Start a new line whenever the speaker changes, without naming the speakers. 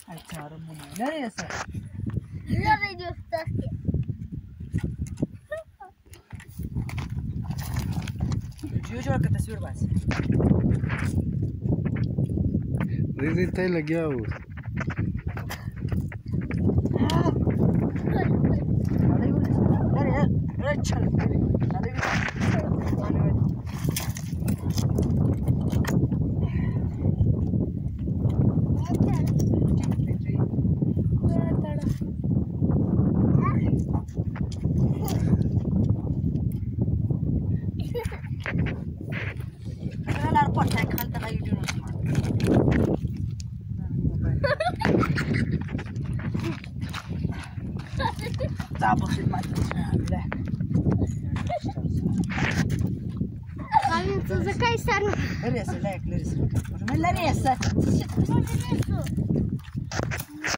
अच्छा rămâne. Lăre să.
Lăre de stație.
Eu joc că तस्वीर बस.
दीदी तय लग गया वो
अरे चल Забыл бля.
Камень, закай сарна.
Лареса, лек, лареса. Лареса.